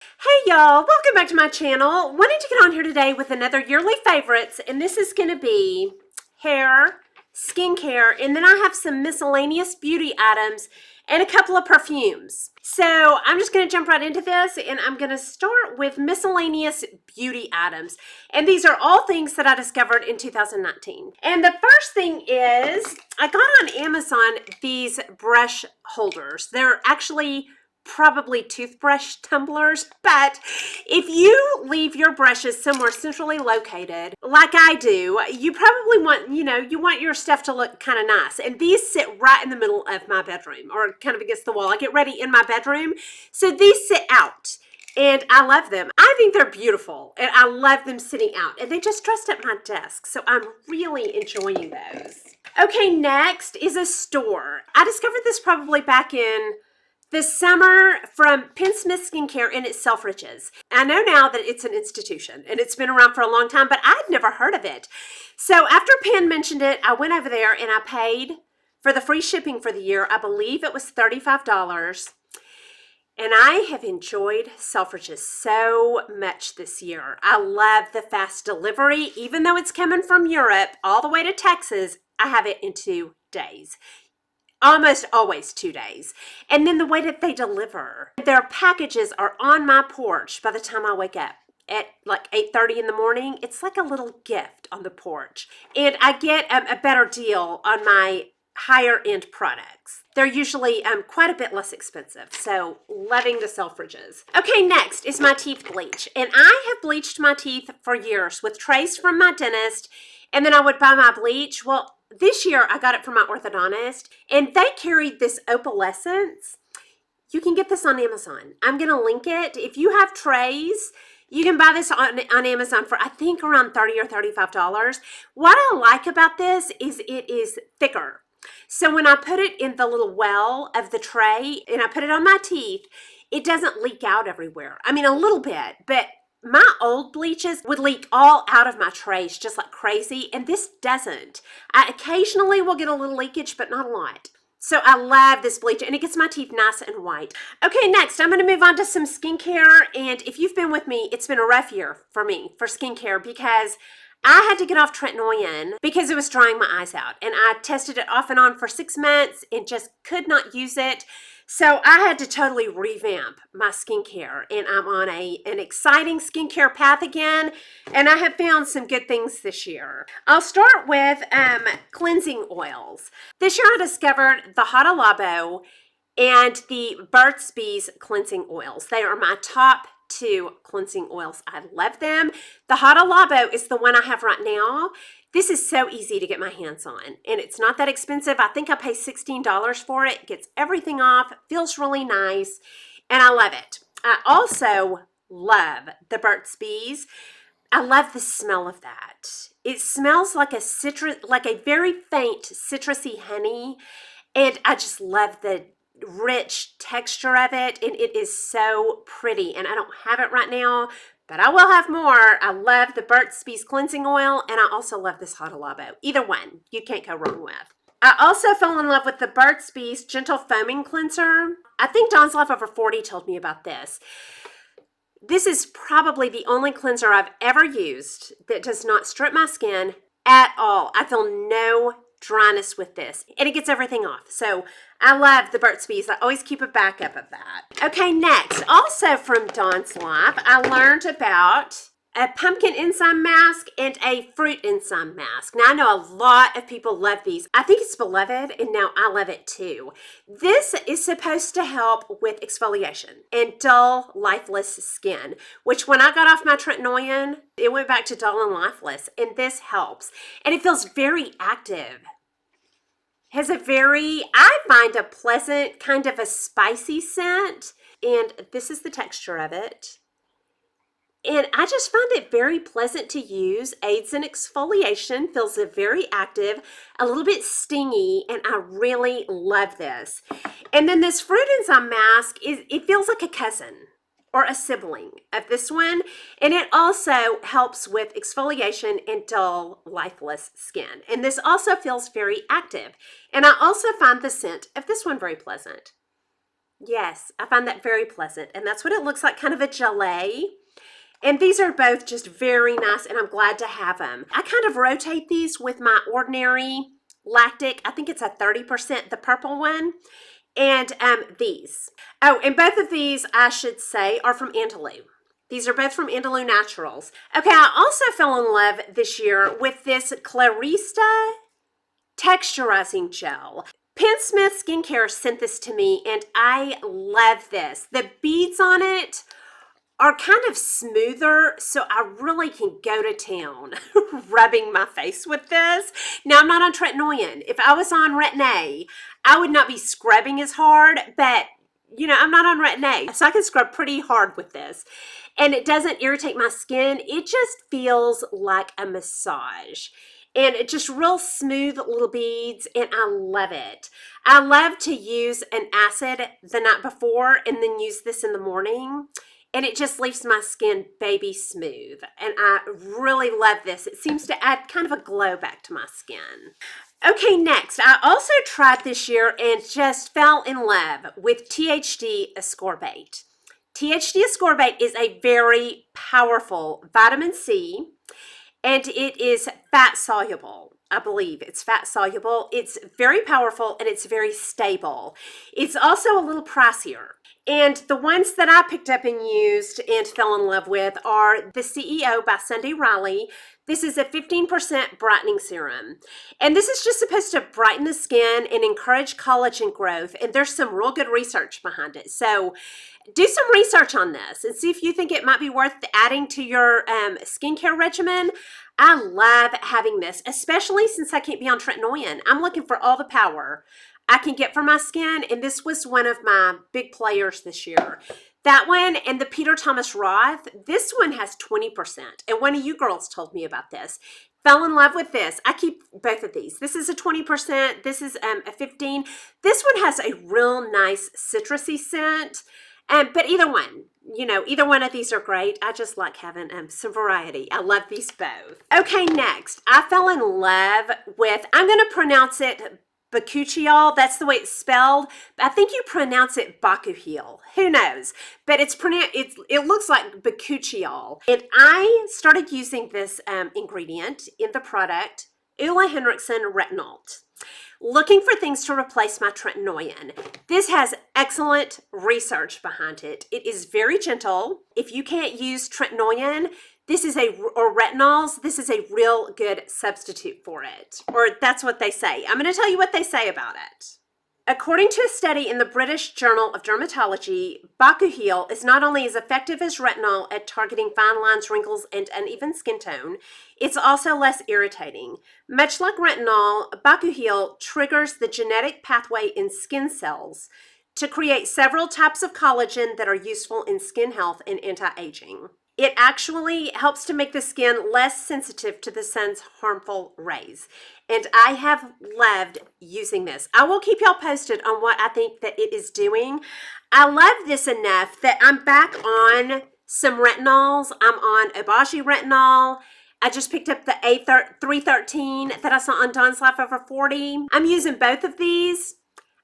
Hey y'all, welcome back to my channel. Wanted to get on here today with another yearly favorites, and this is going to be hair, skincare, and then I have some miscellaneous beauty items and a couple of perfumes. So I'm just going to jump right into this, and I'm going to start with miscellaneous beauty items. And these are all things that I discovered in 2019. And the first thing is I got on Amazon these brush holders. They're actually probably toothbrush tumblers, but if you leave your brushes somewhere centrally located, like I do, you probably want, you want your stuff to look kind of nice. And these sit right in the middle of my bedroom or kind of against the wall. I get ready in my bedroom. So these sit out. And I love them. I think they're beautiful, and I love them sitting out. And they just dressed up my desk, so I'm really enjoying those. Okay, next is a store. I discovered this probably back in this summer from Penn Smith Skincare, and it's Selfridges. I know now that it's an institution and it's been around for a long time, but I'd never heard of it. So after Penn mentioned it, I went over there and I paid for the free shipping for the year. I believe it was $35. And I have enjoyed Selfridges so much this year. I love the fast delivery. Even though it's coming from Europe all the way to Texas, I have it in 2 days. Almost always 2 days. And then the way that they deliver. Their packages are on my porch by the time I wake up at like 8:30 in the morning. It's like a little gift on the porch. And I get a better deal on my higher end products. They're usually quite a bit less expensive. So loving the Selfridges. Okay, next is my teeth bleach. And I have bleached my teeth for years with trays from my dentist. And then I would buy my bleach. Well, this year I got it from my orthodontist, and they carried this opalescence. You can get this on Amazon. I'm going to link it. If you have trays, you can buy this on Amazon for, I think, around $30 or $35. What I like about this is it is thicker. So when I put it in the little well of the tray and I put it on my teeth, it doesn't leak out everywhere. I mean, a little bit, but my old bleaches would leak all out of my trays just like crazy, and this doesn't. I occasionally will get a little leakage, but not a lot. So I love this bleach, and it gets my teeth nice and white. Okay, next, I'm going to move on to some skincare, and if you've been with me, it's been a rough year for me for skincare because I had to get off tretinoin because it was drying my eyes out, and I tested it off and on for 6 months and just could not use it. So I had to totally revamp my skincare, and I'm on an exciting skincare path again, and I have found some good things this year. I'll start with cleansing oils. This year I discovered the Hada Labo and the Burt's Bees cleansing oils. They are my top 2 cleansing oils. I love them. The Hada Labo is the one I have right now. This is so easy to get my hands on, and it's not that expensive. I think I pay $16 for it. It gets everything off, feels really nice, and I love it. I also love the Burt's Bees. I love the smell of that. It smells like a very faint citrusy honey, and I just love the rich texture of it, and it is so pretty. And I don't have it right now, but I will have more. I love the Burt's Bees cleansing oil, and I also love this Hada Labo. Either one, you can't go wrong with. I also fell in love with the Burt's Bees Gentle Foaming Cleanser. I think Dawn's Life Over 40 told me about this. This is probably the only cleanser I've ever used that does not strip my skin at all. I feel no dryness with this, and it gets everything off. So I love the Burt's Bees. I always keep a backup of that. Okay, next, also from Dawn's Life, I learned about a pumpkin enzyme mask and a fruit enzyme mask. Now, I know a lot of people love these. I think it's beloved, and now I love it too. This is supposed to help with exfoliation and dull, lifeless skin, which when I got off my tretinoin, it went back to dull and lifeless, and this helps. And it feels very active. Has I find a pleasant, kind of a spicy scent, and this is the texture of it. And I just find it very pleasant to use. Aids in exfoliation, feels very active, a little bit stingy, and I really love this. And then this fruit enzyme mask, it feels like a cousin or a sibling of this one, and it also helps with exfoliation and dull, lifeless skin. And this also feels very active. And I also find the scent of this one very pleasant. Yes, I find that very pleasant. And that's what it looks like, kind of a gelée. And these are both just very nice, and I'm glad to have them. I kind of rotate these with my ordinary lactic. I think it's a 30%, the purple one. And these. Oh, and both of these, I should say, are from Andalou. These are both from Andalou Naturals. Okay, I also fell in love this year with this Clarista texturizing gel. Smith Skincare sent this to me, and I love this. The beads on it are kind of smoother, so I really can go to town rubbing my face with this. Now, I'm not on tretinoin. If I was on Retin-A, I would not be scrubbing as hard, but you know, I'm not on Retin-A, so I can scrub pretty hard with this. And it doesn't irritate my skin. It just feels like a massage. And it just real smooth little beads, and I love it. I love to use an acid the night before and then use this in the morning. And it just leaves my skin baby smooth. And I really love this. It seems to add kind of a glow back to my skin. Okay, next, I also tried this year and just fell in love with THD ascorbate. THD ascorbate is a very powerful vitamin C, and it is fat soluble. I believe it's fat soluble. It's very powerful, and it's very stable. It's also a little pricier. And the ones that I picked up and used and fell in love with are the CEO by Sunday Riley. This is a 15% brightening serum. And this is just supposed to brighten the skin and encourage collagen growth. And there's some real good research behind it. So do some research on this and see if you think it might be worth adding to your skincare regimen. I love having this, especially since I can't be on tretinoin. I'm looking for all the power I can get for my skin, and this was one of my big players this year. That one and the Peter Thomas Roth, this one has 20%, and one of you girls told me about this. Fell in love with this. I keep both of these. This is a 20%, this is a 15. This one has a real nice citrusy scent, but either one, you know, either one of these are great. I just like having some variety. I love these both. Okay, next, I fell in love with, I'm going to pronounce it Bakuchiol. That's the way it's spelled. I think you pronounce it Bakuchiol. Who knows? But it looks like Bakuchiol. And I started using this ingredient in the product, Ole Henriksen Retinol. Looking for things to replace my tretinoin. This has excellent research behind it. It is very gentle. If you can't use tretinoin, or retinols, this is a real good substitute for it. Or that's what they say. I'm going to tell you what they say about it. According to a study in the British Journal of Dermatology, Bakuchiol is not only as effective as retinol at targeting fine lines, wrinkles, and uneven skin tone, it's also less irritating. Much like retinol, Bakuchiol triggers the genetic pathway in skin cells to create several types of collagen that are useful in skin health and anti-aging. It actually helps to make the skin less sensitive to the sun's harmful rays. And I have loved using this. I will keep y'all posted on what I think that it is doing. I love this enough that I'm back on some retinols. I'm on Obagi retinol. I just picked up the A313 that I saw on Dawn's Life Over 40. I'm using both of these.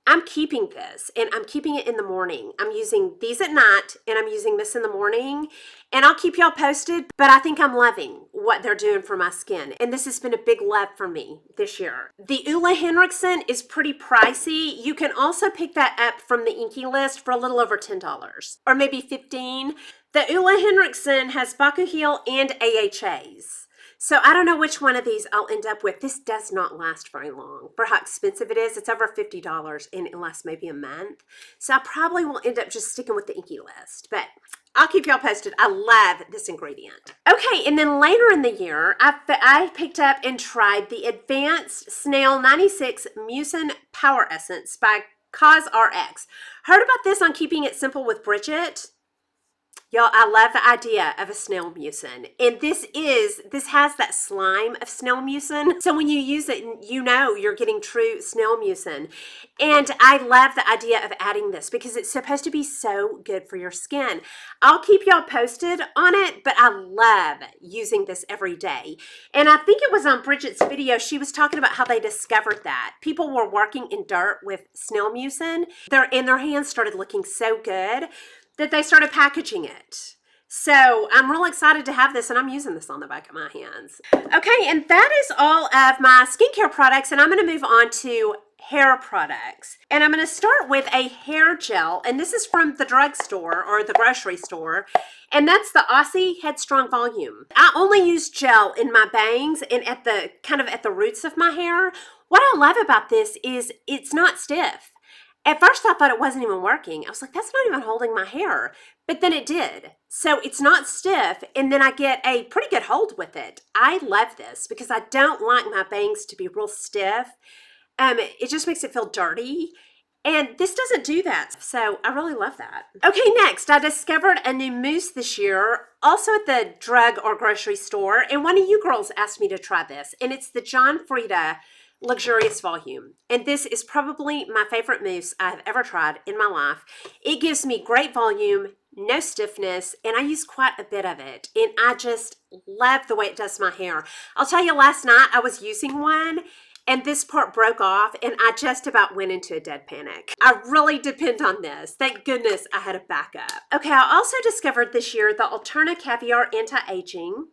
I'm keeping this, and I'm keeping it in the morning. I'm using these at night, and I'm using this in the morning, and I'll keep y'all posted, but I think I'm loving what they're doing for my skin, and this has been a big love for me this year. The Ole Henriksen is pretty pricey. You can also pick that up from the Inky list for a little over $10, or maybe $15. The Ole Henriksen has Bakuchiol and AHAs. So I don't know which one of these I'll end up with. This does not last very long. For how expensive it is, it's over $50 and it lasts maybe a month. So I probably will end up just sticking with the Inky list. But I'll keep y'all posted. I love this ingredient. Okay, and then later in the year, I picked up and tried the Advanced Snail 96 Mousse Power Essence by CosRx. Heard about this on Keeping It Simple with Bridget. Y'all, I love the idea of a snail mucin. And this has that slime of snail mucin. So when you use it, you know you're getting true snail mucin. And I love the idea of adding this because it's supposed to be so good for your skin. I'll keep y'all posted on it, but I love using this every day. And I think it was on Bridget's video, she was talking about how they discovered that. People were working in dirt with snail mucin, and their hands started looking so good that they started packaging it. So I'm real excited to have this, and I'm using this on the back of my hands. Okay, and that is all of my skincare products, and I'm going to move on to hair products. And I'm going to start with a hair gel, and this is from the drugstore or the grocery store, and that's the Aussie Headstrong Volume. I only use gel in my bangs and at the roots of my hair. What I love about this is it's not stiff. At first, I thought it wasn't even working. I was like, that's not even holding my hair. But then it did. So it's not stiff, and then I get a pretty good hold with it. I love this because I don't like my bangs to be real stiff. It just makes it feel dirty. And this doesn't do that. So I really love that. Okay, next, I discovered a new mousse this year, also at the drug or grocery store. And one of you girls asked me to try this. And it's the Frieda Luxurious Volume. And this is probably my favorite mousse I've ever tried in my life. It gives me great volume, no stiffness, and I use quite a bit of it. And I just love the way it does my hair. I'll tell you, last night I was using one and this part broke off and I just about went into a dead panic. I really depend on this. Thank goodness I had a backup. Okay, I also discovered this year the Alterna Caviar Anti-Aging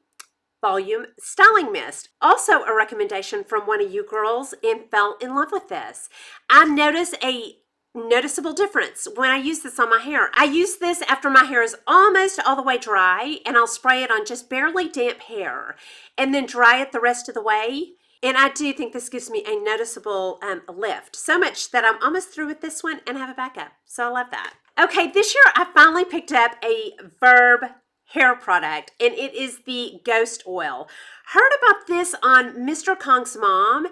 Volume Styling Mist. Also a recommendation from one of you girls, and fell in love with this. I notice a noticeable difference when I use this on my hair. I use this after my hair is almost all the way dry, and I'll spray it on just barely damp hair and then dry it the rest of the way. And I do think this gives me a noticeable lift. So much that I'm almost through with this one and have a backup. So I love that. Okay, this year I finally picked up a Verb hair product, and it is the Ghost Oil. Heard about this on Mr. Kong's mom,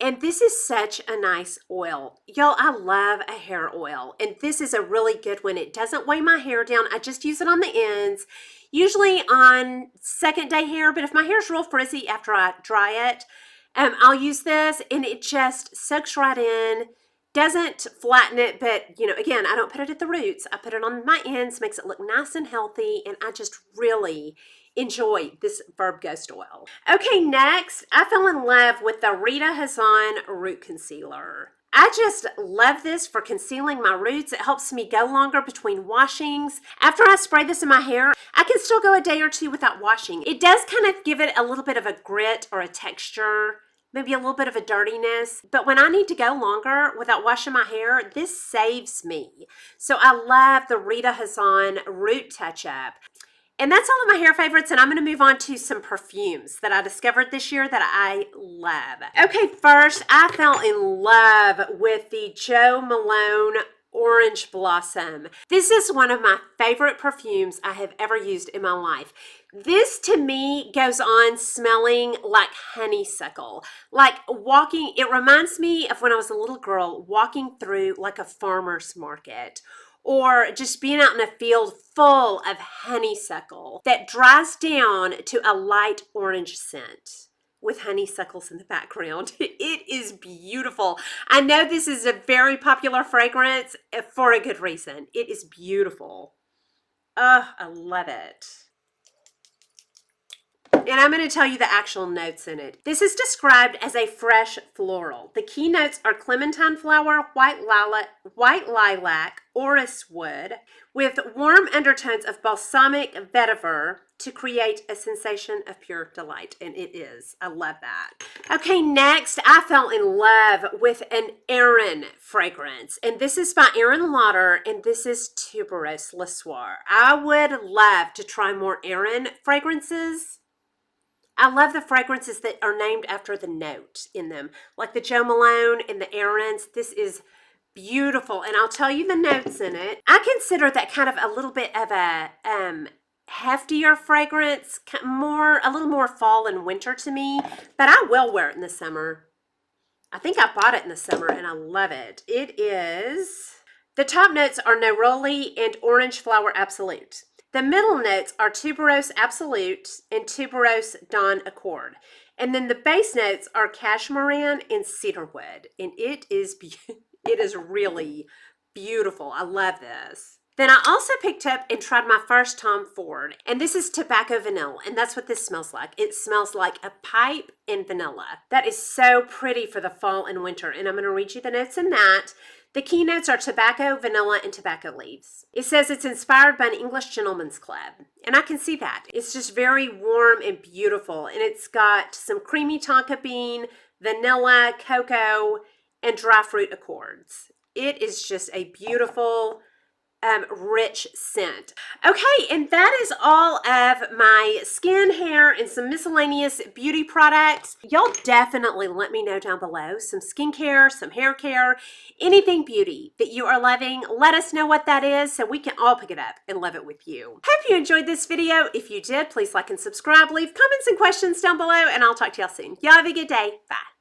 and this is such a nice oil. Y'all, I love a hair oil, and this is a really good one. It doesn't weigh my hair down. I just use it on the ends, usually on second day hair, but if my hair's real frizzy after I dry it, I'll use this, and it just soaks right in. Doesn't flatten it, but again, I don't put it at the roots. I put it on my ends, makes it look nice and healthy, and I just really enjoy this Verb Ghost Oil. Okay, next, I fell in love with the Rita Hazan Root Concealer. I just love this for concealing my roots. It helps me go longer between washings. After I spray this in my hair, I can still go a day or two without washing. It does kind of give it a little bit of a grit or a texture, maybe a little bit of a dirtiness, but when I need to go longer without washing my hair, this saves me. So I love the Rita Hazan Root Touch-Up. And that's all of my hair favorites, and I'm going to move on to some perfumes that I discovered this year that I love. Okay, first, I fell in love with the Jo Malone Orange Blossom. This is one of my favorite perfumes I have ever used in my life. This to me goes on smelling like honeysuckle, like walking. It reminds me of when I was a little girl walking through like a farmer's market, or just being out in a field full of honeysuckle that dries down to a light orange scent with honeysuckles in the background. It is beautiful. I know this is a very popular fragrance for a good reason. It is beautiful. Oh, I love it. And I'm going to tell you the actual notes in it. This is described as a fresh floral. The key notes are clementine flower, white lilac, orris wood, with warm undertones of balsamic vetiver to create a sensation of pure delight. And it is. I love that. Okay, next, I fell in love with an Erin fragrance. And this is by Erin Lauder, and this is Tuberose Le Soir. I would love to try more Erin fragrances. I love the fragrances that are named after the note in them, like the Jo Malone and the Erin's. This is beautiful, and I'll tell you the notes in it. I consider that kind of a little bit of a heftier fragrance, a little more fall and winter to me, but I will wear it in the summer. I think I bought it in the summer, and I love it. It is, the top notes are neroli and orange flower absolute. The middle notes are Tuberose Absolute and Tuberose Dawn Accord. And then the base notes are Cashmeran and Cedarwood. And it is really beautiful. I love this. Then I also picked up and tried my first Tom Ford, and this is Tobacco Vanilla, and that's what this smells like. It smells like a pipe and vanilla. That is so pretty for the fall and winter, and I'm going to read you the notes in that. The key notes are tobacco, vanilla, and tobacco leaves. It says it's inspired by an English gentleman's club, and I can see that. It's just very warm and beautiful, and it's got some creamy tonka bean, vanilla, cocoa, and dry fruit accords. It is just a beautiful, rich scent. Okay, and that is all of my skin, hair, and some miscellaneous beauty products. Y'all definitely let me know down below some skincare, some hair care, anything beauty that you are loving. Let us know what that is so we can all pick it up and love it with you. Hope you enjoyed this video. If you did, please like and subscribe. Leave comments and questions down below, and I'll talk to y'all soon. Y'all have a good day. Bye.